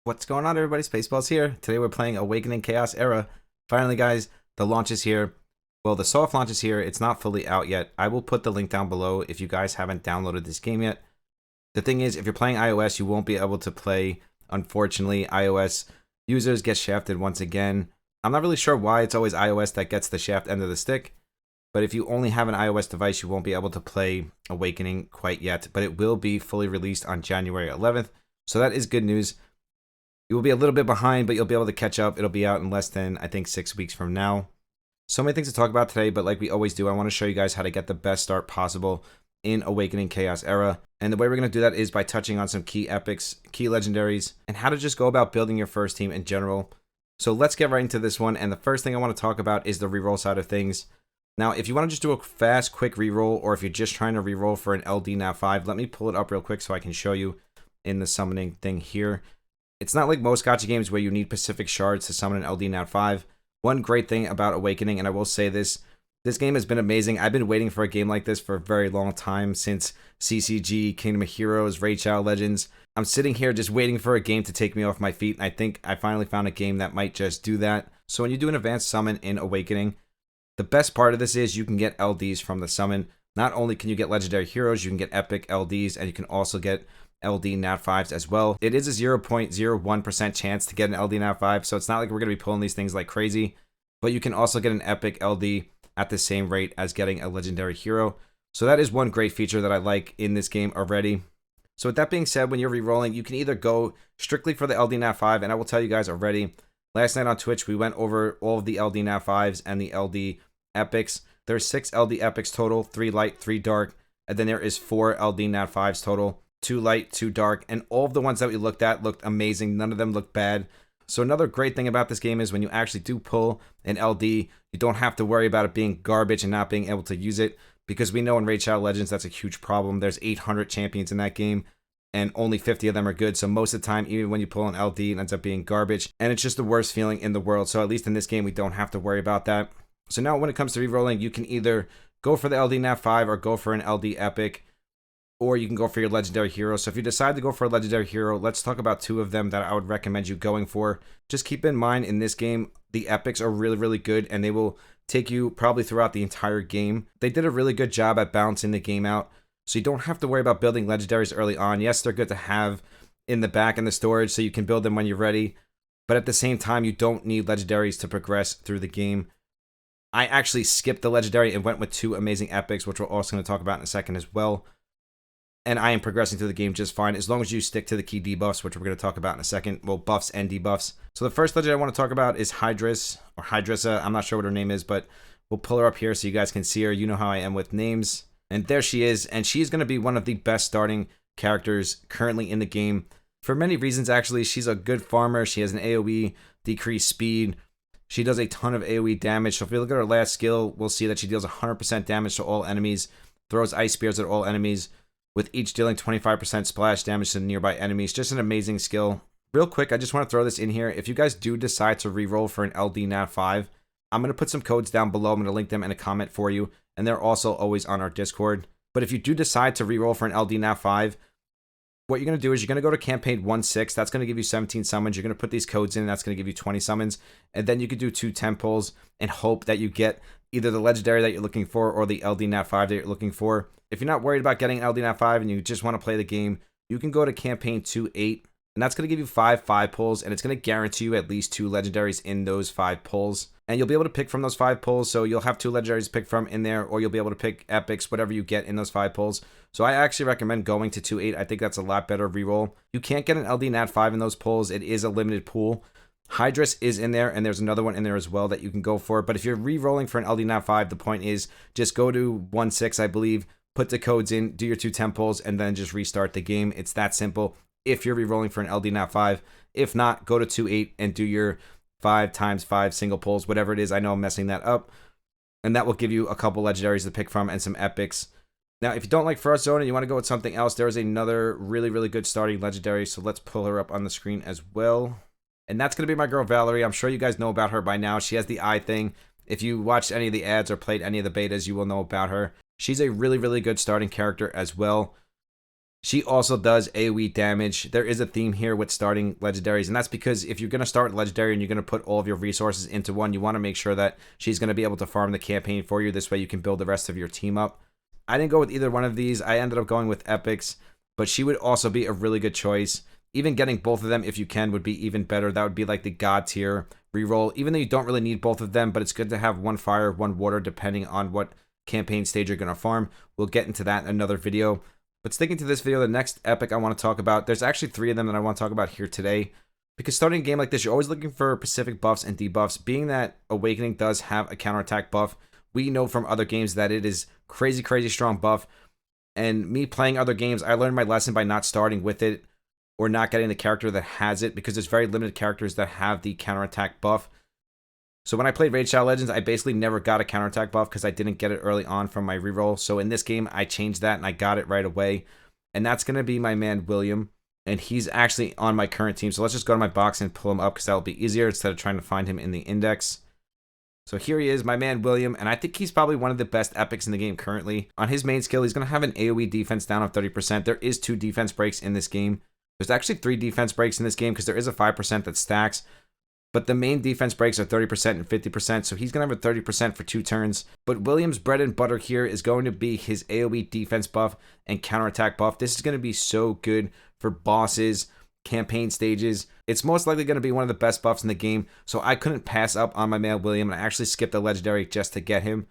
What's going on, everybody? Spaceballs here. Today we're playing Awakening Chaos Era. Finally, guys, the launch is here. Well, the soft launch is here. It's not fully out yet. I will put the link down below if you guys haven't downloaded this game yet. The thing is, if you're playing iOS, you won't be able to play. Unfortunately, iOS users get shafted once again. I'm not really sure why it's always iOS that gets the shaft end of the stick. But if you only have an iOS device, you won't be able to play Awakening quite yet. But it will be fully released on January 11th. So that is good news. You will be a little bit behind, but you'll be able to catch up. It'll be out in less than, I think, 6 weeks from now. So many things to talk about today, but like we always do, I want to show you guys how to get the best start possible in Awakening Chaos Era. And the way we're going to do that is by touching on some key epics, key legendaries, and how to just go about building your first team in general. So let's get right into this one. And the first thing I want to talk about is the reroll side of things. Now, if you want to just do a fast, quick reroll, or if you're just trying to reroll for an LD Nav 5, let me pull it up real quick so I can show you in the summoning thing here. It's not like most gacha games where you need Pacific Shards to summon an LD Nat 5. One great thing about Awakening, and I will say this game has been amazing. I've been waiting for a game like this for a very long time, since CCG, Kingdom of Heroes, Raid Shadow Legends. I'm sitting here just waiting for a game to take me off my feet, and I think I finally found a game that might just do that. So when you do an advanced summon in Awakening, the best part of this is you can get LDs from the summon. Not only can you get legendary heroes, you can get epic LDs, and you can also get LD Nat 5s as well. It is a 0.01% chance to get an LD Nat 5, so it's not like we're going to be pulling these things like crazy, but you can also get an epic LD at the same rate as getting a legendary hero. So that is one great feature that I like in this game already. So with that being said, when you're rerolling, you can either go strictly for the LD Nat 5, and I will tell you guys already, last night on Twitch, we went over all of the LD Nat 5s and the LD epics. There's 6 LD epics total, 3 light, 3 dark, and then there is 4 LD Nat 5s total. 2 light, 2 dark, and all of the ones that we looked at looked amazing. None of them looked bad. So another great thing about this game is when you actually do pull an LD, you don't have to worry about it being garbage and not being able to use it, because we know in Raid Shadow Legends that's a huge problem. There's 800 champions in that game, and only 50 of them are good. So most of the time, even when you pull an LD, it ends up being garbage, and it's just the worst feeling in the world. So at least in this game, we don't have to worry about that. So now when it comes to rerolling, you can either go for the LD Nat 5 or go for an LD epic, or you can go for your legendary hero. So if you decide to go for a legendary hero, let's talk about 2 of them that I would recommend you going for. Just keep in mind, in this game, the epics are really, really good, and they will take you probably throughout the entire game. They did a really good job at balancing the game out, so you don't have to worry about building legendaries early on. Yes, they're good to have in the back in the storage, so you can build them when you're ready, but at the same time, you don't need legendaries to progress through the game. I actually skipped the legendary and went with 2 amazing epics, which we're also going to talk about in a second as well. And I am progressing through the game just fine, as long as you stick to the key debuffs, which we're going to talk about in a second. Well, buffs and debuffs. So the first legend I want to talk about is Hydris, or Hydrissa. I'm not sure what her name is, but we'll pull her up here so you guys can see her. You know how I am with names. And there she is, and she's going to be one of the best starting characters currently in the game. For many reasons, actually. She's a good farmer. She has an AoE, decreased speed. She does a ton of AoE damage. So if we look at her last skill, we'll see that she deals 100% damage to all enemies, throws ice spears at all enemies, with each dealing 25% splash damage to nearby enemies. Just an amazing skill. Real quick, I just want to throw this in here. If you guys do decide to reroll for an LD Nat 5, I'm going to put some codes down below. I'm going to link them in a comment for you, and they're also always on our Discord. But if you do decide to reroll for an LD Nat 5, what you're going to do is you're going to go to campaign 1-6. That's going to give you 17 summons. You're going to put these codes in. That's going to give you 20 summons. And then you could do 2 temp pulls and hope that you get either the legendary that you're looking for or the LD Nat 5 that you're looking for. If you're not worried about getting LD Nat 5 and you just want to play the game, you can go to campaign 2-8. And that's going to give you 5 pulls. And it's going to guarantee you at least 2 legendaries in those 5 pulls. And you'll be able to pick from those 5 pulls. So you'll have 2 legendaries to pick from in there, or you'll be able to pick epics, whatever you get in those 5 pulls. So I actually recommend going to 2-8. I think that's a lot better reroll. You can't get an LD Nat 5 in those pulls. It is a limited pool. Hydris is in there, and there's another one in there as well that you can go for. But if you're re-rolling for an LD Nat 5, the point is just go to 1-6, I believe, put the codes in, do your 2 temp pulls, and then just restart the game. It's that simple if you're re-rolling for an LD Nat 5. If not, go to 2-8 and do your 5 times 5 single pulls, whatever it is. I know I'm messing that up. And that will give you a couple legendaries to pick from and some epics. Now, if you don't like Frost Zone and you want to go with something else, there is another really, really good starting legendary. So let's pull her up on the screen as well. And that's going to be my girl Valerie. I'm sure you guys know about her by now. She has the eye thing. If you watched any of the ads or played any of the betas, you will know about her. She's a really, really good starting character as well. She also does AoE damage. There is a theme here with starting legendaries, and that's because if you're going to start legendary and you're going to put all of your resources into one, you want to make sure that she's going to be able to farm the campaign for you. This way you can build the rest of your team up. I didn't go with either one of these. I ended up going with epics, but she would also be a really good choice. Even getting both of them, if you can, would be even better. That would be like the god tier reroll, even though you don't really need both of them, but it's good to have one fire, one water, depending on what campaign stage you're going to farm. We'll get into that in another video. But sticking to this video, the next epic I want to talk about, there's actually 3 of them that I want to talk about here today. Because starting a game like this, you're always looking for specific buffs and debuffs. Being that Awakening does have a counterattack buff, we know from other games that it is crazy, crazy strong buff. And me playing other games, I learned my lesson by not starting with it or not getting the character that has it, because there's very limited characters that have the counterattack buff. So when I played Raid Shadow Legends, I basically never got a counterattack buff because I didn't get it early on from my reroll. So in this game, I changed that and I got it right away. And that's going to be my man, William. And he's actually on my current team. So let's just go to my box and pull him up because that'll be easier instead of trying to find him in the index. So here he is, my man, William. And I think he's probably one of the best epics in the game currently. On his main skill, he's going to have an AoE defense down of 30%. There is 2 defense breaks in this game. There's actually 3 defense breaks in this game because there is a 5% that stacks. But the main defense breaks are 30% and 50%, so he's going to have a 30% for 2 turns. But William's bread and butter here is going to be his AoE defense buff and counterattack buff. This is going to be so good for bosses, campaign stages. It's most likely going to be one of the best buffs in the game, so I couldn't pass up on my man William, and I actually skipped a legendary just to get him.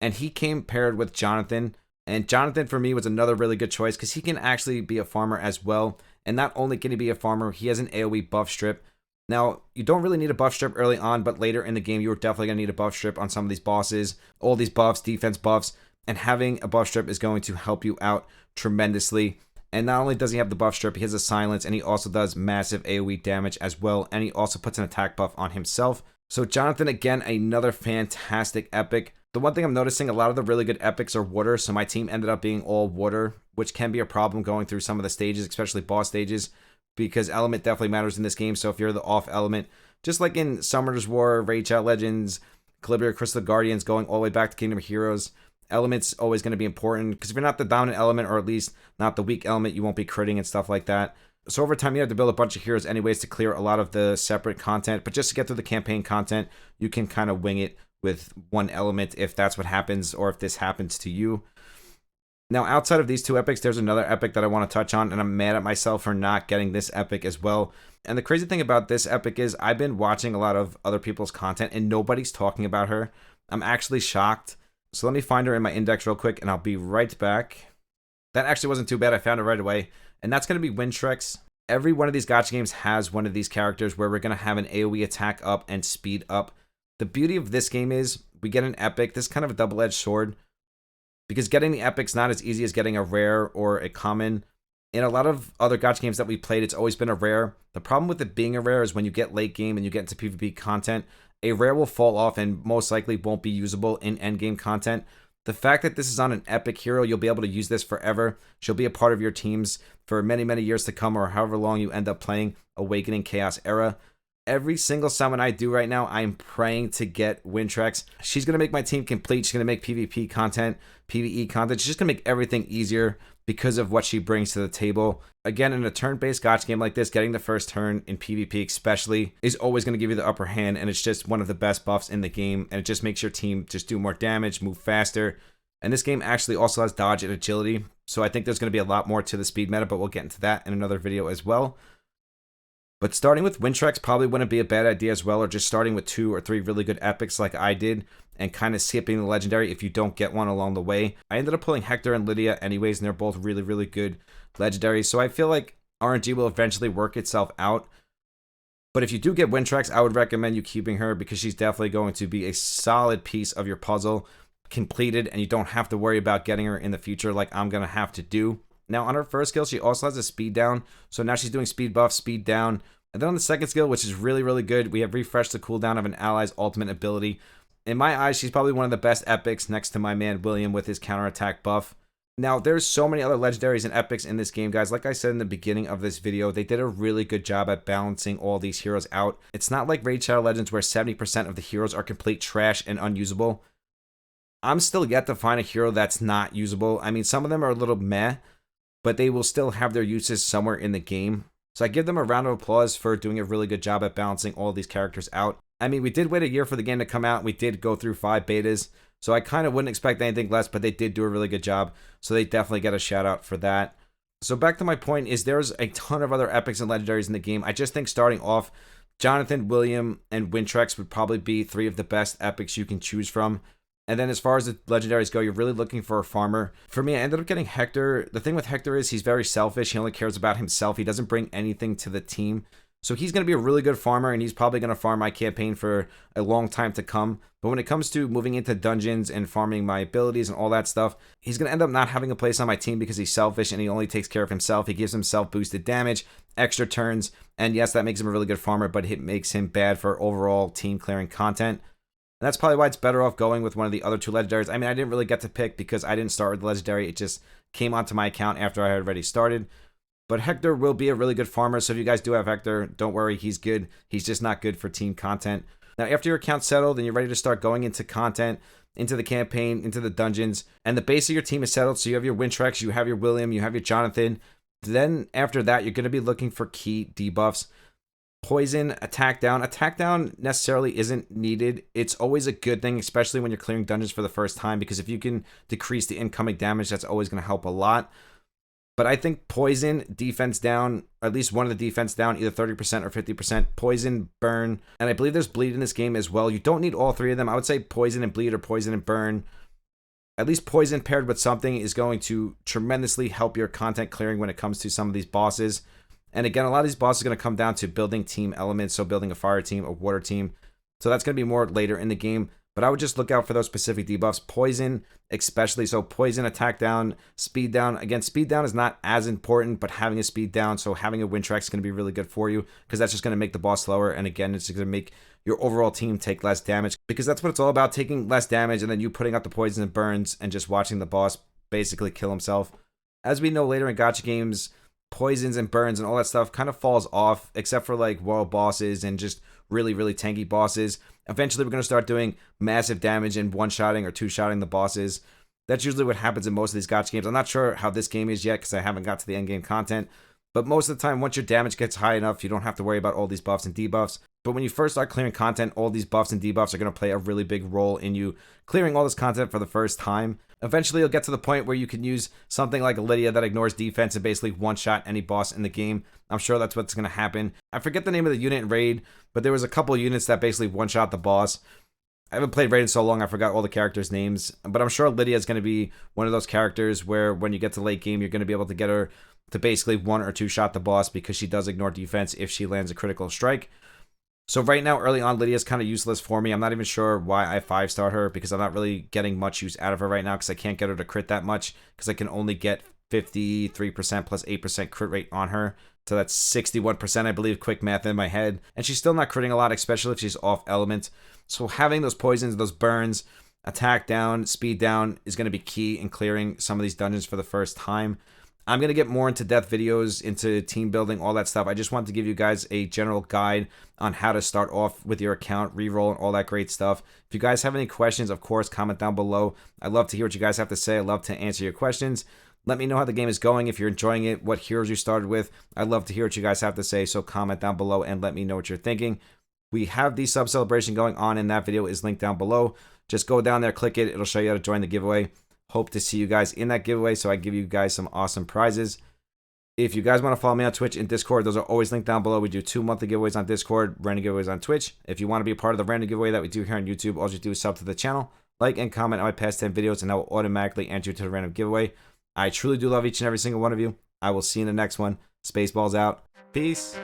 And he came paired with Jonathan, and Jonathan for me was another really good choice because he can actually be a farmer as well. And not only can he be a farmer, he has an AoE buff strip. Now, you don't really need a buff strip early on, but later in the game, you're definitely going to need a buff strip on some of these bosses. All these buffs, defense buffs, and having a buff strip is going to help you out tremendously. And not only does he have the buff strip, he has a silence, and he also does massive AoE damage as well, and he also puts an attack buff on himself. So Jonathan, again, another fantastic epic. The one thing I'm noticing, a lot of the really good epics are water, so my team ended up being all water, which can be a problem going through some of the stages, especially boss stages, because element definitely matters in this game. So if you're the off element, just like in Summoner's War, Raid Shadow Legends, Calibria, Crystal Guardians, going all the way back to Kingdom of Heroes, element's always going to be important, because if you're not the dominant element, or at least not the weak element, you won't be critting and stuff like that. So over time, you have to build a bunch of heroes anyways to clear a lot of the separate content, but just to get through the campaign content, you can kind of wing it with one element if that's what happens, or if this happens to you. Now, outside of these 2 epics, there's another epic that I want to touch on, and I'm mad at myself for not getting this epic as well. And the crazy thing about this epic is I've been watching a lot of other people's content, and nobody's talking about her. I'm actually shocked. So let me find her in my index real quick, and I'll be right back. That actually wasn't too bad. I found it right away. And that's going to be Wintrix. Every one of these gacha games has one of these characters where we're going to have an AoE attack up and speed up. The beauty of this game is we get an epic. This is kind of a double-edged sword, because getting the epic's not as easy as getting a rare or a common. In a lot of other gacha games that we played, it's always been a rare. The problem with it being a rare is when you get late game and you get into PvP content, a rare will fall off and most likely won't be usable in endgame content. The fact that this is on an epic hero, you'll be able to use this forever. She'll be a part of your teams for many, many years to come, or however long you end up playing Awakening Chaos Era. Every single summon I do right now, I'm praying to get Wintrix. She's going to make my team complete. She's going to make PvP content, PvE content. She's just going to make everything easier because of what she brings to the table. Again, in a turn-based gacha game like this, getting the first turn in PvP especially is always going to give you the upper hand, and it's just one of the best buffs in the game, and it just makes your team just do more damage, move faster. And this game actually also has dodge and agility, so I think there's going to be a lot more to the speed meta, but we'll get into that in another video as well. But starting with Wintrix probably wouldn't be a bad idea as well, or just starting with 2 or 3 really good epics like I did, and kind of skipping the legendary if you don't get one along the way. I ended up pulling Hector and Lydia anyways, and they're both really, really good legendaries, so I feel like RNG will eventually work itself out. But if you do get Wintrix, I would recommend you keeping her, because she's definitely going to be a solid piece of your puzzle completed, and you don't have to worry about getting her in the future like I'm going to have to do. Now, on her first skill, she also has a speed down, so now she's doing speed buff, speed down. And then on the second skill, which is really, really good, we have refreshed the cooldown of an ally's ultimate ability. In my eyes, she's probably one of the best epics next to my man William with his counterattack buff. Now, there's so many other legendaries and epics in this game, guys. Like I said in the beginning of this video, they did a really good job at balancing all these heroes out. It's not like Raid Shadow Legends where 70% of the heroes are complete trash and unusable. I'm still yet to find a hero that's not usable. I mean, some of them are a little meh, but they will still have their uses somewhere in the game. So I give them a round of applause for doing a really good job at balancing all these characters out. I mean, we did wait a year for the game to come out. We did go through 5 betas, so I kind of wouldn't expect anything less, but they did do a really good job, so they definitely get a shout out for that. So back to my point is there's a ton of other epics and legendaries in the game. I just think starting off, Jonathan, William, and Wintrix would probably be 3 of the best epics you can choose from. And then as far as the legendaries go, you're really looking for a farmer. For me, I ended up getting Hector. The thing with Hector is he's very selfish. He only cares about himself. He doesn't bring anything to the team. So he's going to be a really good farmer, and he's probably going to farm my campaign for a long time to come. But when it comes to moving into dungeons and farming my abilities and all that stuff, he's going to end up not having a place on my team because he's selfish and he only takes care of himself. He gives himself boosted damage, extra turns, and yes, that makes him a really good farmer, but it makes him bad for overall team clearing content. And that's probably why it's better off going with one of the other 2 legendaries. I mean, I didn't really get to pick because I didn't start with the legendary. It just came onto my account after I had already started. But Hector will be a really good farmer, so if you guys do have Hector, don't worry, he's good. He's just not good for team content. Now, after your account's settled and you're ready to start going into content, into the campaign, into the dungeons, and the base of your team is settled, so you have your Wintrix, you have your William, you have your Jonathan, then after that, you're going to be looking for key debuffs. Poison, attack down. Attack down necessarily isn't needed. It's always a good thing, especially when you're clearing dungeons for the first time, because if you can decrease the incoming damage, that's always going to help a lot. But I think poison, defense down, or at least one of the defense down, either 30% or 50%. Poison, burn, and I believe there's bleed in this game as well. You don't need all 3 of them. I would say poison and bleed or poison and burn. At least poison paired with something is going to tremendously help your content clearing when it comes to some of these bosses. And again, a lot of these bosses are going to come down to building team elements, so building a fire team, a water team. So that's going to be more later in the game. But I would just look out for those specific debuffs. Poison, especially. So poison, attack down, speed down. Again, speed down is not as important, but having a speed down, so having a Wintrix is going to be really good for you because that's just going to make the boss slower. And again, it's going to make your overall team take less damage because that's what it's all about, taking less damage and then you putting out the poison and burns and just watching the boss basically kill himself. As we know later in gacha games, poisons and burns and all that stuff kind of falls off except for like world bosses and just really tanky bosses. Eventually we're going to start doing massive damage and one-shotting or two-shotting the bosses. That's usually what happens in most of these gacha games. I'm not sure how this game is yet because I haven't got to the end game content, but most of the time once your damage gets high enough, you don't have to worry about all these buffs and debuffs. But when you first start clearing content, all these buffs and debuffs are going to play a really big role in you clearing all this content for the first time. Eventually, you'll get to the point where you can use something like a Lydia that ignores defense and basically one-shot any boss in the game. I'm sure that's what's going to happen. I forget the name of the unit in Raid, but there was a couple units that basically one-shot the boss. I haven't played Raid in so long, I forgot all the characters' names. But I'm sure Lydia is going to be one of those characters where when you get to late game, you're going to be able to get her to basically one or two shot the boss because she does ignore defense if she lands a critical strike. So right now, early on, Lydia's kind of useless for me. I'm not even sure why I 5-star her because I'm not really getting much use out of her right now because I can't get her to crit that much because I can only get 53% plus 8% crit rate on her. So that's 61%, I believe, quick math in my head. And she's still not critting a lot, especially if she's off element. So having those poisons, those burns, attack down, speed down is going to be key in clearing some of these dungeons for the first time. I'm going to get more into death videos, into team building, all that stuff. I just wanted to give you guys a general guide on how to start off with your account, reroll, and all that great stuff. If you guys have any questions, of course, comment down below. I'd love to hear what you guys have to say. I'd love to answer your questions. Let me know how the game is going, if you're enjoying it, what heroes you started with. I'd love to hear what you guys have to say, so comment down below and let me know what you're thinking. We have the sub celebration going on, and that video is linked down below. Just go down there, click it. It'll show you how to join the giveaway. Hope to see you guys in that giveaway so I give you guys some awesome prizes. If you guys want to follow me on Twitch and Discord, those are always linked down below. We do 2 monthly giveaways on Discord, random giveaways on Twitch. If you want to be a part of the random giveaway that we do here on YouTube, all you do is sub to the channel, like and comment on my past 10 videos, and I will automatically enter you to the random giveaway. I truly do love each and every single one of you. I will see you in the next one. Spaceballs out. Peace.